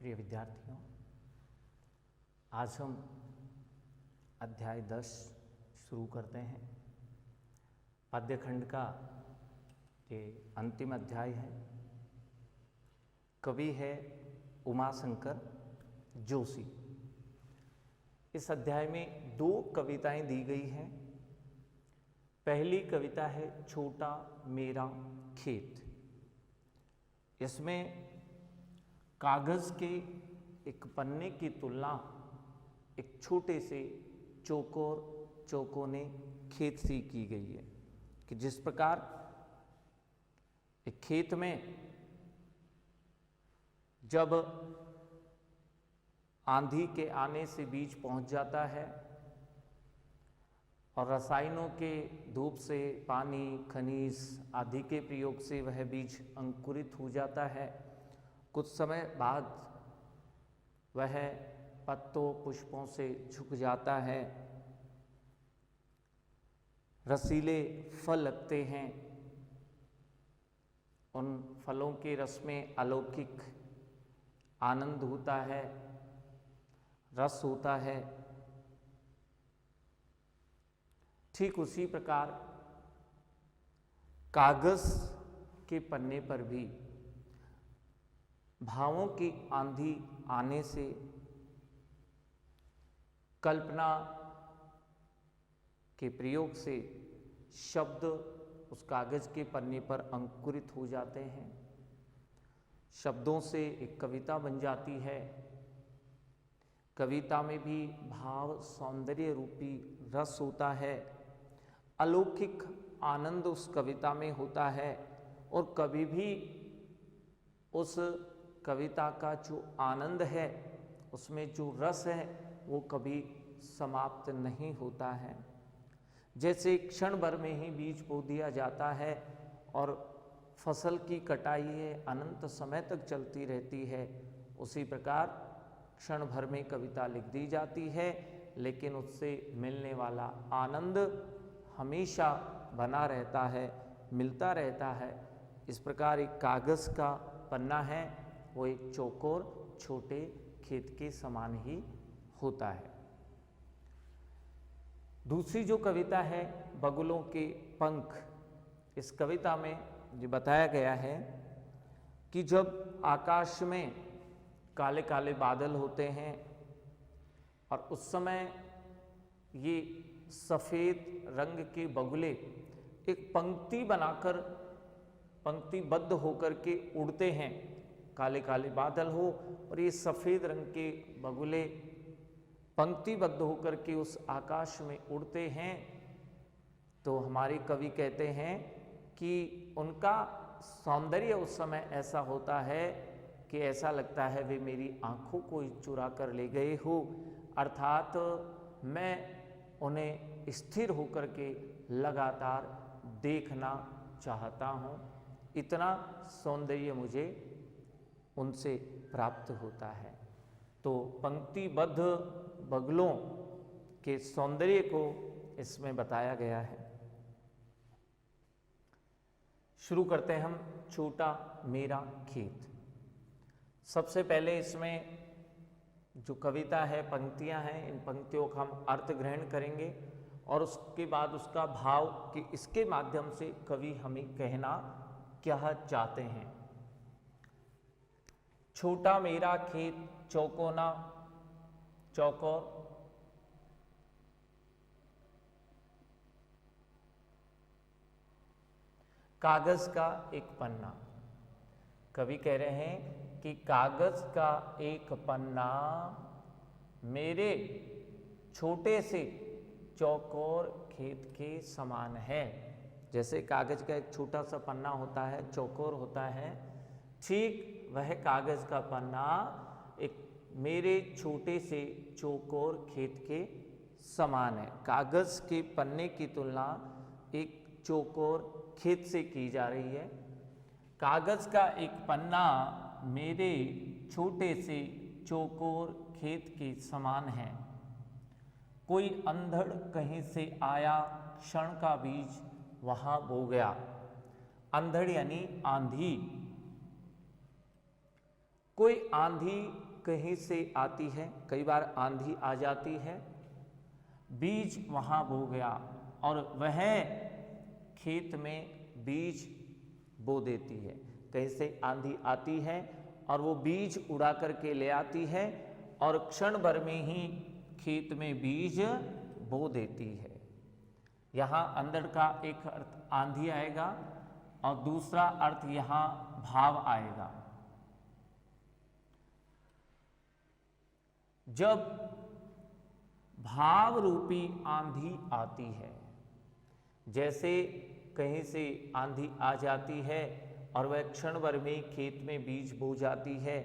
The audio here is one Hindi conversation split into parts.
प्रिय विद्यार्थियों, आज हम अध्याय 10 शुरू करते हैं। पद्यखंड का ये अंतिम अध्याय है। कवि है उमाशंकर जोशी। इस अध्याय में 2 कविताएं दी गई हैं। पहली कविता है छोटा मेरा खेत। इसमें कागज के एक पन्ने की तुलना एक छोटे से चौकोने खेत से की गई है कि जिस प्रकार एक खेत में जब आंधी के आने से बीज पहुंच जाता है और रसायनों के धूप से, पानी, खनिज आदि के प्रयोग से वह बीज अंकुरित हो जाता है, कुछ समय बाद वह पत्तों पुष्पों से झुक जाता है, रसीले फल लगते हैं, उन फलों के रस में अलौकिक आनंद होता है, रस होता है। ठीक उसी प्रकार कागज के पन्ने पर भी भावों की आंधी आने से कल्पना के प्रयोग से शब्द उस कागज के पन्ने पर अंकुरित हो जाते हैं। शब्दों से एक कविता बन जाती है। कविता में भी भाव सौंदर्य रूपी रस होता है, अलौकिक आनंद उस कविता में होता है और कभी भी उस कविता का जो आनंद है, उसमें जो रस है, वो कभी समाप्त नहीं होता है। जैसे क्षण भर में ही बीज बो दिया जाता है और फसल की कटाई है अनंत समय तक चलती रहती है, उसी प्रकार क्षण भर में कविता लिख दी जाती है, लेकिन उससे मिलने वाला आनंद हमेशा बना रहता है, मिलता रहता है। इस प्रकार एक कागज का पन्ना है, वो एक चौकोर छोटे खेत के समान ही होता है। दूसरी जो कविता है बगुलों के पंख। इस कविता में ये बताया गया है कि जब आकाश में काले काले बादल होते हैं और उस समय ये सफ़ेद रंग के बगुले एक पंक्ति बनाकर पंक्तिबद्ध होकर के उड़ते हैं। काले काले बादल हो और ये सफ़ेद रंग के बगुले पंक्तिबद्ध होकर के उस आकाश में उड़ते हैं, तो हमारे कवि कहते हैं कि उनका सौंदर्य उस समय ऐसा होता है कि ऐसा लगता है वे मेरी आँखों को चुरा कर ले गए हो, अर्थात मैं उन्हें स्थिर होकर के लगातार देखना चाहता हूँ। इतना सौंदर्य मुझे उनसे प्राप्त होता है। तो पंक्तिबद्ध बगुलों के सौंदर्य को इसमें बताया गया है। शुरू करते हैं हम छोटा मेरा खेत। सबसे पहले इसमें जो कविता है, पंक्तियां हैं, इन पंक्तियों का हम अर्थ ग्रहण करेंगे और उसके बाद उसका भाव कि इसके माध्यम से कवि हमें कहना क्या चाहते हैं। छोटा मेरा खेत चौकोना चौकोर, कागज का एक पन्ना। कवि कह रहे हैं कि कागज का एक पन्ना मेरे छोटे से चौकोर खेत के समान है। जैसे कागज का एक छोटा सा पन्ना होता है, चौकोर होता है, ठीक वह कागज का पन्ना एक मेरे छोटे से चौकोर खेत के समान है। कागज के पन्ने की तुलना एक चौकोर खेत से की जा रही है। कागज का एक पन्ना मेरे छोटे से चौकोर खेत के समान है। कोई अंधड़ कहीं से आया, क्षण का बीज वहां बो गया। अंधड़ यानी आंधी। कोई आंधी कहीं से आती है, कई बार आंधी आ जाती है, बीज वहाँ बो गया और वह खेत में बीज बो देती है। कहीं से आंधी आती है और वो बीज उड़ा करके ले आती है और क्षण भर में ही खेत में बीज बो देती है। यहाँ अंदर का एक अर्थ आंधी आएगा और दूसरा अर्थ यहाँ भाव आएगा। जब भाव रूपी आंधी आती है, जैसे कहीं से आंधी आ जाती है और वह क्षण भर में खेत में बीज बो जाती है,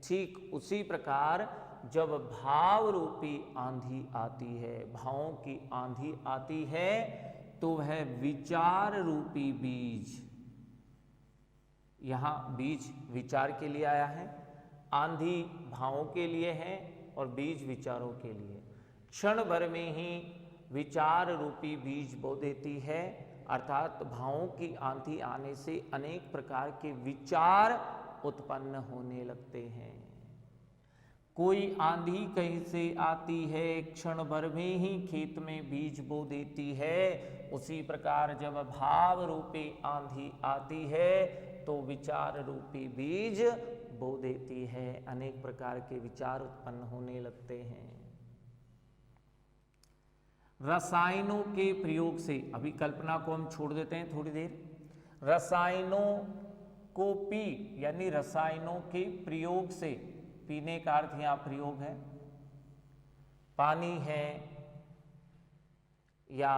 ठीक उसी प्रकार जब भाव रूपी आंधी आती है, भावों की आंधी आती है, तो वह विचार रूपी बीज, यहां बीज विचार के लिए आया है, आंधी भावों के लिए है और बीज विचारों के लिए। क्षण भर में ही विचार रूपी बीज बो देती है, अर्थात भावों की आंधी आने से अनेक प्रकार के विचार उत्पन्न होने लगते हैं। कोई आंधी कहीं से आती है, क्षण भर में ही खेत में बीज बो देती है, उसी प्रकार जब भाव रूपी आंधी आती है तो विचार रूपी बीज बो देती है, अनेक प्रकार के विचार उत्पन्न होने लगते हैं। रसायनों के प्रयोग से, अभी कल्पना को हम छोड़ देते हैं थोड़ी देर। रसायनों को पी यानी रसायनों के प्रयोग से, पीने का अर्थ यहां प्रयोग है, पानी है या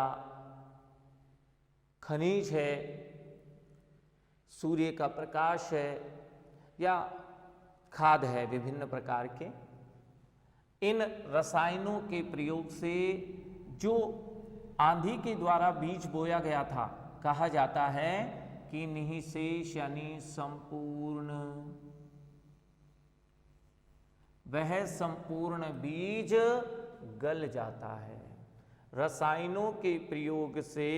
खनिज है, सूर्य का प्रकाश है या खाद है विभिन्न प्रकार के, इन रसायनों के प्रयोग से जो आंधी के द्वारा बीज बोया गया था, कहा जाता है कि निःशेष यानी संपूर्ण, वह संपूर्ण बीज गल जाता है। रसायनों के प्रयोग से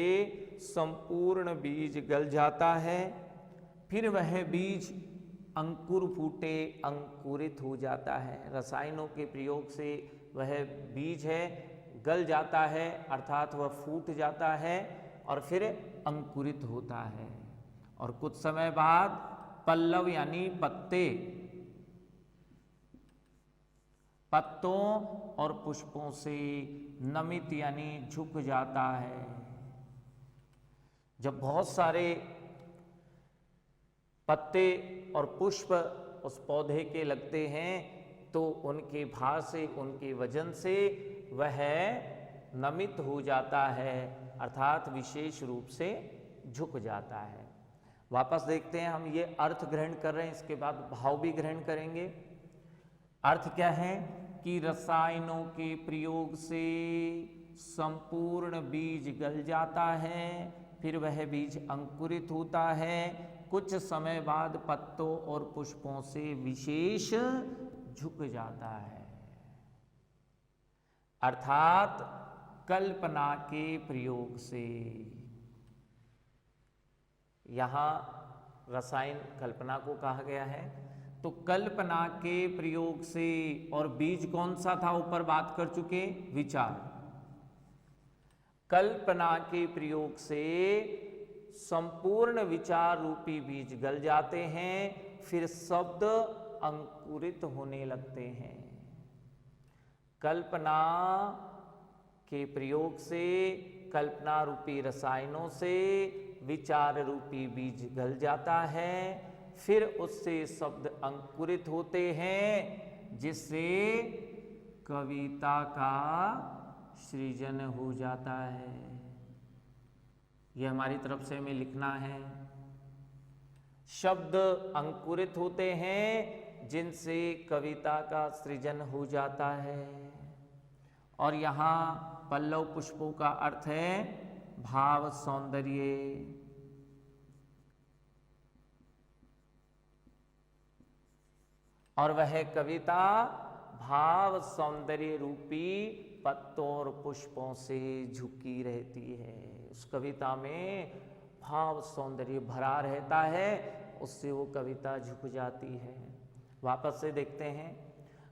संपूर्ण बीज गल जाता है, फिर वह बीज अंकुर फूटे अंकुरित हो जाता है। रसायनों के प्रयोग से वह बीज है गल जाता है, अर्थात वह फूट जाता है और फिर अंकुरित होता है, और कुछ समय बाद पल्लव यानी पत्ते, पत्तों और पुष्पों से नमित यानी झुक जाता है। जब बहुत सारे पत्ते और पुष्प उस पौधे के लगते हैं तो उनके भार से, उनके वजन से वह नमित हो जाता है, अर्थात विशेष रूप से झुक जाता है। वापस देखते हैं, हम ये अर्थ ग्रहण कर रहे हैं, इसके बाद भाव भी ग्रहण करेंगे। अर्थ क्या है कि रसायनों के प्रयोग से संपूर्ण बीज गल जाता है, फिर वह बीज अंकुरित होता है, कुछ समय बाद पत्तों और पुष्पों से विशेष झुक जाता है, अर्थात कल्पना के प्रयोग से। यहां रसायन कल्पना को कहा गया है, तो कल्पना के प्रयोग से, और बीज कौन सा था ऊपर बात कर चुके, विचार। कल्पना के प्रयोग से संपूर्ण विचार रूपी बीज गल जाते हैं, फिर शब्द अंकुरित होने लगते हैं। कल्पना के प्रयोग से, कल्पना रूपी रसायनों से विचार रूपी बीज गल जाता है, फिर उससे शब्द अंकुरित होते हैं, जिससे कविता का सृजन हो जाता है। यह हमारी तरफ से हमें लिखना है। शब्द अंकुरित होते हैं जिनसे कविता का सृजन हो जाता है। और यहाँ पल्लव पुष्पों का अर्थ है भाव सौंदर्य। और वह कविता भाव सौंदर्य रूपी पत्तों और पुष्पों से झुकी रहती है। उस कविता में भाव सौंदर्य भरा रहता है, उससे वो कविता झुक जाती है। वापस से देखते हैं,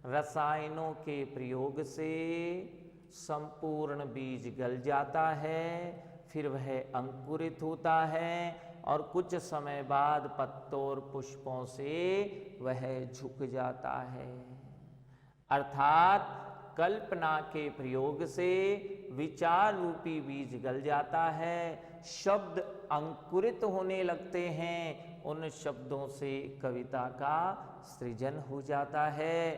रसायनों के प्रयोग से संपूर्ण बीज गल जाता है, फिर वह अंकुरित होता है और कुछ समय बाद पत्तों और पुष्पों से वह झुक जाता है। अर्थात कल्पना के प्रयोग से विचार रूपी बीज गल जाता है, शब्द अंकुरित होने लगते हैं, उन शब्दों से कविता का सृजन हो जाता है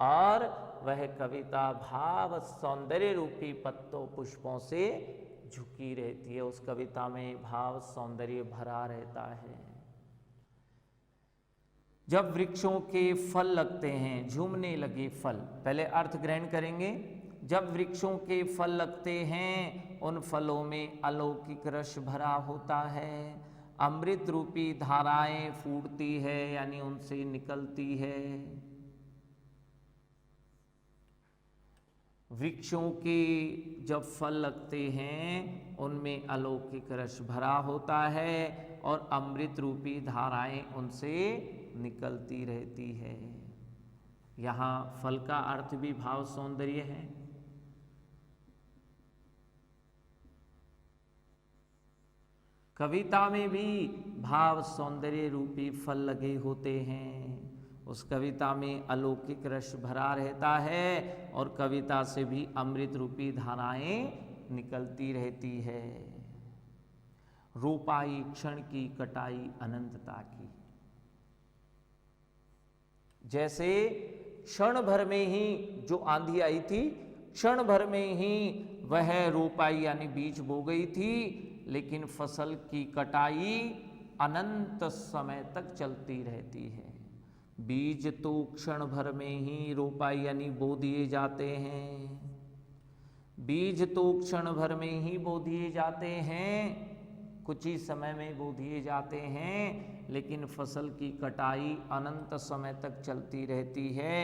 और वह कविता भाव सौंदर्य रूपी पत्तों पुष्पों से झुकी रहती है। उस कविता में भाव सौंदर्य भरा रहता है। जब वृक्षों के फल लगते हैं, झूमने लगे फल, पहले अर्थ ग्रहण करेंगे। जब वृक्षों के फल लगते हैं, उन फलों में अलौकिक रस भरा होता है, अमृत रूपी धाराएं फूटती है, यानी उनसे निकलती है। वृक्षों के जब फल लगते हैं, उनमें अलौकिक रस भरा होता है और अमृत रूपी धाराएं उनसे निकलती रहती है। यहाँ फल का अर्थ भी भाव सौंदर्य है। कविता में भी भाव सौंदर्य रूपी फल लगे होते हैं। उस कविता में अलौकिक रस भरा रहता है और कविता से भी अमृत रूपी धाराएं निकलती रहती है। रोपाई क्षण की, कटाई अनंतता की। जैसे क्षण भर में ही जो आंधी आई थी, क्षण भर में ही वह रोपाई यानी बीज बो गई थी, लेकिन फसल की कटाई अनंत समय तक चलती रहती है। बीज तो क्षण भर में ही रोपाई यानी बो दिए जाते हैं, बीज तो क्षण भर में ही बो दिए जाते हैं, कुछ ही समय में बो दिए जाते हैं, लेकिन फसल की कटाई अनंत समय तक चलती रहती है।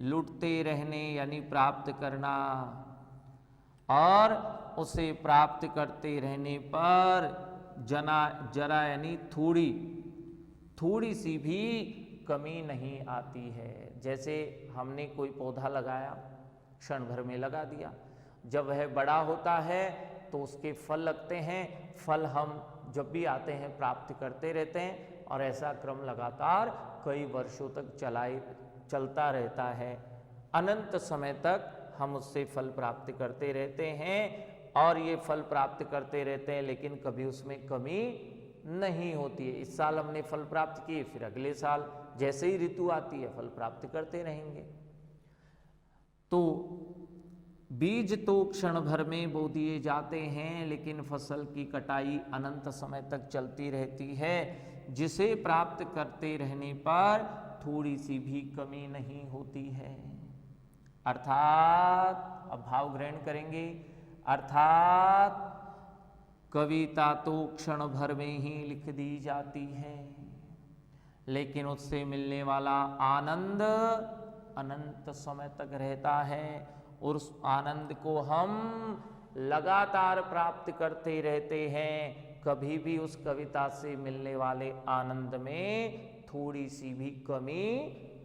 लुटते रहने यानी प्राप्त करना, और उसे प्राप्त करते रहने पर जरा यानी थोड़ी सी भी कमी नहीं आती है। जैसे हमने कोई पौधा लगाया, क्षण भर में लगा दिया, जब वह बड़ा होता है तो उसके फल लगते हैं, फल हम जब भी आते हैं प्राप्त करते रहते हैं, और ऐसा क्रम लगातार कई वर्षों तक चलता रहता है। अनंत समय तक हम उससे फल प्राप्त करते रहते हैं, और ये फल प्राप्त करते रहते हैं, लेकिन कभी उसमें कमी नहीं होती है। इस साल हमने फल प्राप्त किए, फिर अगले साल जैसे ही ऋतु आती है फल प्राप्त करते रहेंगे। तो बीज तो क्षण भर में बो दिए जाते हैं, लेकिन फसल की कटाई अनंत समय तक चलती रहती है, जिसे प्राप्त करते रहने पर थोड़ी सी भी कमी नहीं होती है। अर्थात अब भाव ग्रहण करेंगे। अर्थात कविता तो क्षण भर में ही लिख दी जाती है, लेकिन उससे मिलने वाला आनंद अनंत समय तक रहता है, और उस आनंद को हम लगातार प्राप्त करते रहते हैं। कभी भी उस कविता से मिलने वाले आनंद में थोड़ी सी भी कमी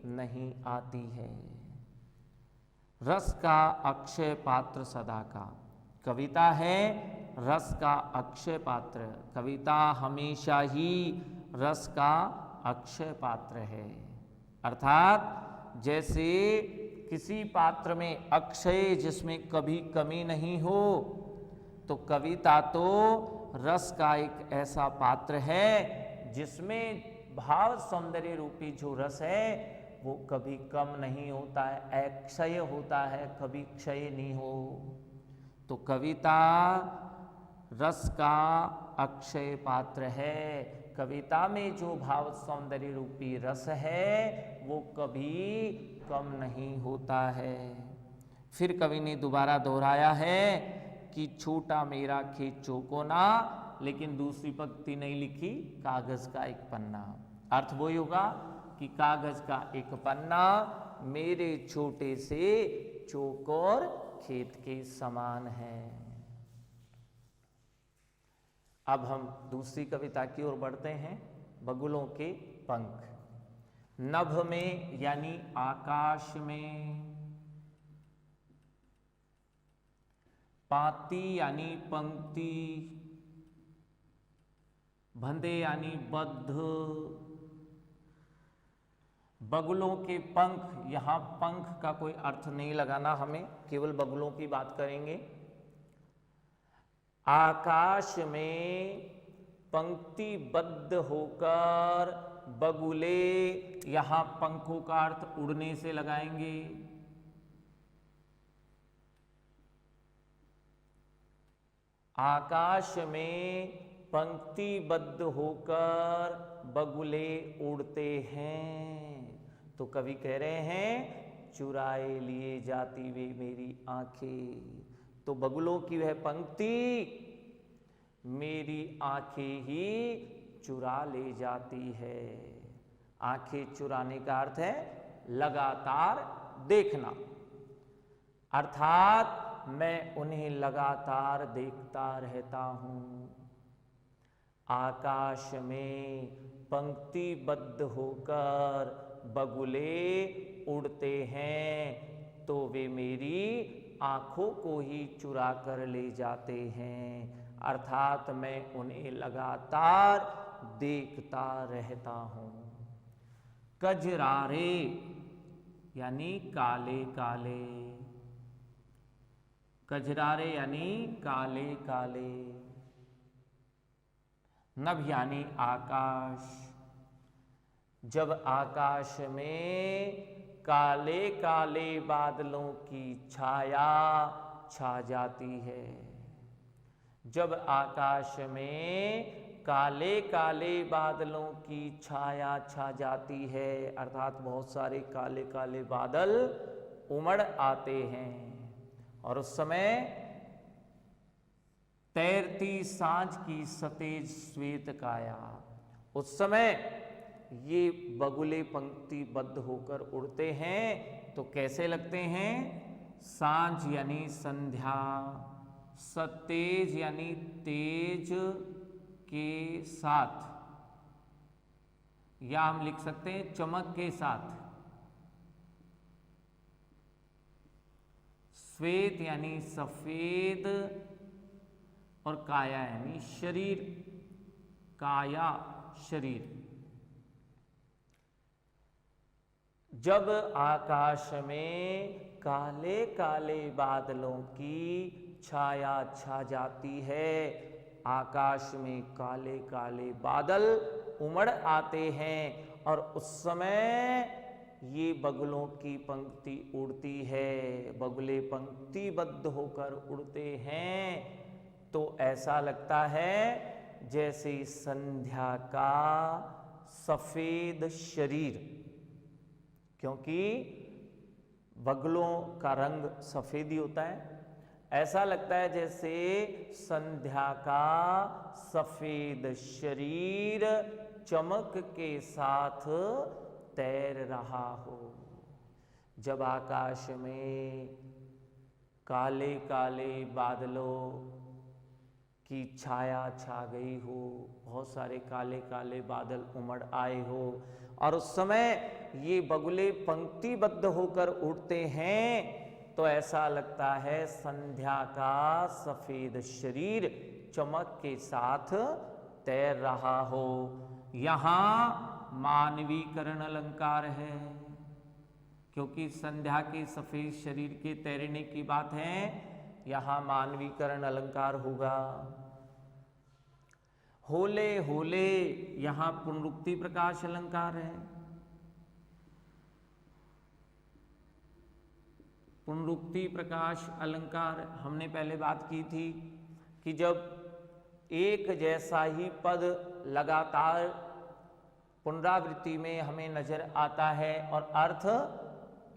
नहीं आती है। रस का अक्षय पात्र सदा का। कविता है रस का अक्षय पात्र। कविता हमेशा ही रस का अक्षय पात्र है। अर्थात जैसे किसी पात्र में अक्षय, जिसमें कभी कमी नहीं हो, तो कविता तो रस का एक ऐसा पात्र है जिसमें भाव सौंदर्य रूपी जो रस है वो कभी कम नहीं होता है, अक्षय होता है, कभी क्षय नहीं हो। तो कविता रस का अक्षय पात्र है। कविता में जो भाव सौंदर्य रूपी रस है वो कभी कम नहीं होता है। फिर कवि ने दोबारा दोहराया है कि छोटा मेरा खेत चौकोना, लेकिन दूसरी पंक्ति नहीं लिखी, कागज का एक पन्ना। अर्थ वो होगा कि कागज का एक पन्ना मेरे छोटे से चौकोर खेत के समान है। अब हम दूसरी कविता की ओर बढ़ते हैं, बगुलों के पंख। नभ में यानी आकाश में, पाती यानी पंक्ति, बंधे यानी बद्ध, बगुलों के पंख। यहां पंख का कोई अर्थ नहीं लगाना हमें, केवल बगुलों की बात करेंगे। आकाश में पंक्तिबद्ध होकर बगुले, यहां पंखों का अर्थ उड़ने से लगाएंगे। आकाश में पंक्तिबद्ध होकर बगुले उड़ते हैं। तो कवि कह रहे हैं चुराए लिए जाती वे मेरी आंखें। तो बगुलों की वह पंक्ति मेरी आंखें ही चुरा ले जाती है। आंखें चुराने का अर्थ है लगातार देखना, अर्थात मैं उन्हें लगातार देखता रहता हूं। आकाश में पंक्तिबद्ध होकर बगुले उड़ते हैं तो वे मेरी आंखों को ही चुरा कर ले जाते हैं, अर्थात मैं उन्हें लगातार देखता रहता हूं। कजरारे यानी काले काले, कजरारे यानी काले काले। नभ यानी आकाश, जब आकाश में काले काले बादलों की छाया छा जाती है, जब आकाश में काले काले बादलों की छाया छा जाती है, अर्थात बहुत सारे काले काले बादल उमड़ आते हैं और उस समय तैरती सांझ की सतेज श्वेत काया, उस समय ये बगुले पंक्तिबद्ध होकर उड़ते हैं तो कैसे लगते हैं? सांझ यानी संध्या, सतेज यानी तेज के साथ, या हम लिख सकते हैं चमक के साथ। श्वेत यानी सफेद और काया यानी शरीर, काया शरीर। जब आकाश में काले काले बादलों की छाया छा जाती है, आकाश में काले काले बादल उमड़ आते हैं और उस समय ये बगुलों की पंक्ति उड़ती है, बगुले पंक्तिबद्ध होकर उड़ते हैं तो ऐसा लगता है जैसे संध्या का सफेद शरीर, क्योंकि बगुलों का रंग सफेद ही होता है। ऐसा लगता है जैसे संध्या का सफेद शरीर चमक के साथ तैर रहा हो। जब आकाश में काले काले बादलों की छाया छा गई हो, बहुत सारे काले काले बादल उमड़ आए हो और उस समय ये बगुले पंक्तिबद्ध होकर उड़ते हैं तो ऐसा लगता है संध्या का सफेद शरीर चमक के साथ तैर रहा हो। यहां मानवीकरण अलंकार है, क्योंकि संध्या के सफेद शरीर के तैरने की बात है, यहां मानवीकरण अलंकार होगा। होले होले, यहां पुनरुक्ति प्रकाश अलंकार है। पुनरुक्ति प्रकाश अलंकार हमने पहले बात की थी कि जब एक जैसा ही पद लगातार पुनरावृत्ति में हमें नजर आता है और अर्थ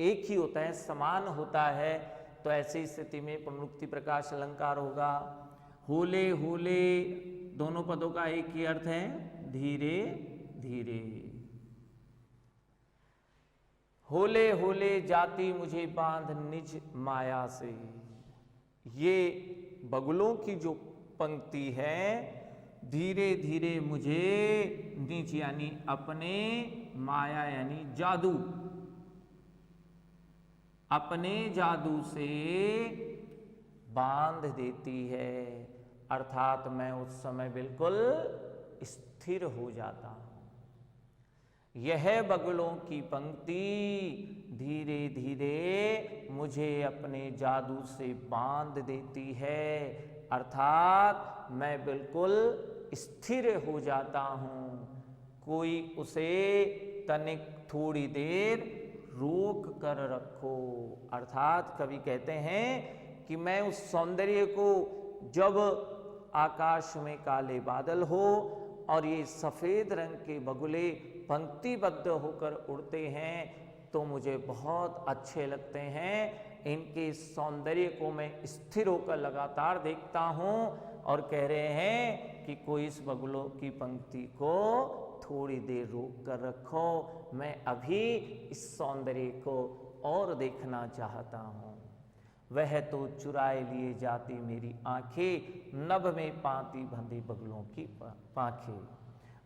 एक ही होता है, समान होता है, तो ऐसी स्थिति में पुनरुक्ति प्रकाश अलंकार होगा। होले होले दोनों पदों का एक ही अर्थ है, धीरे धीरे। होले होले जाती मुझे बांध निज माया से, ये बगुलों की जो पंक्ति है, धीरे धीरे मुझे निज यानी अपने माया यानी जादू, अपने जादू से बांध देती है, अर्थात मैं उस समय बिल्कुल स्थिर हो जाता हूं। यह बगुलों की पंक्ति धीरे धीरे मुझे अपने जादू से बांध देती है, अर्थात मैं बिल्कुल स्थिर हो जाता हूं। कोई उसे तनिक थोड़ी देर रोक कर रखो, अर्थात कवि कहते हैं कि मैं उस सौंदर्य को, जब आकाश में काले बादल हो और ये सफेद रंग के बगुले पंक्तिबद्ध होकर उड़ते हैं, तो मुझे बहुत अच्छे लगते हैं। इनके सौंदर्य को मैं स्थिर होकर लगातार देखता हूं, और कह रहे हैं कि कोई इस बगुलों की पंक्ति को थोड़ी देर रोक कर रखो, मैं अभी इस सौंदर्य को और देखना चाहता हूं। वह तो चुराए लिए जाती मेरी आंखें, नभ में पाती बंधे बगुलों की पांखें।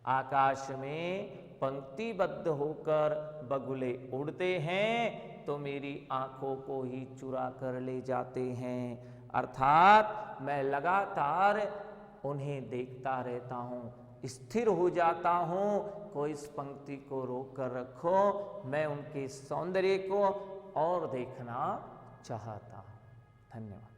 आकाश में पंक्तिबद्ध होकर बगुले उड़ते हैं तो मेरी आंखों को ही चुरा कर ले जाते हैं, अर्थात मैं लगातार उन्हें देखता रहता हूं, स्थिर हो जाता हूं। कोई इस पंक्ति को रोक कर रखो, मैं उनके सौंदर्य को और देखना चाहता हूं। धन्यवाद।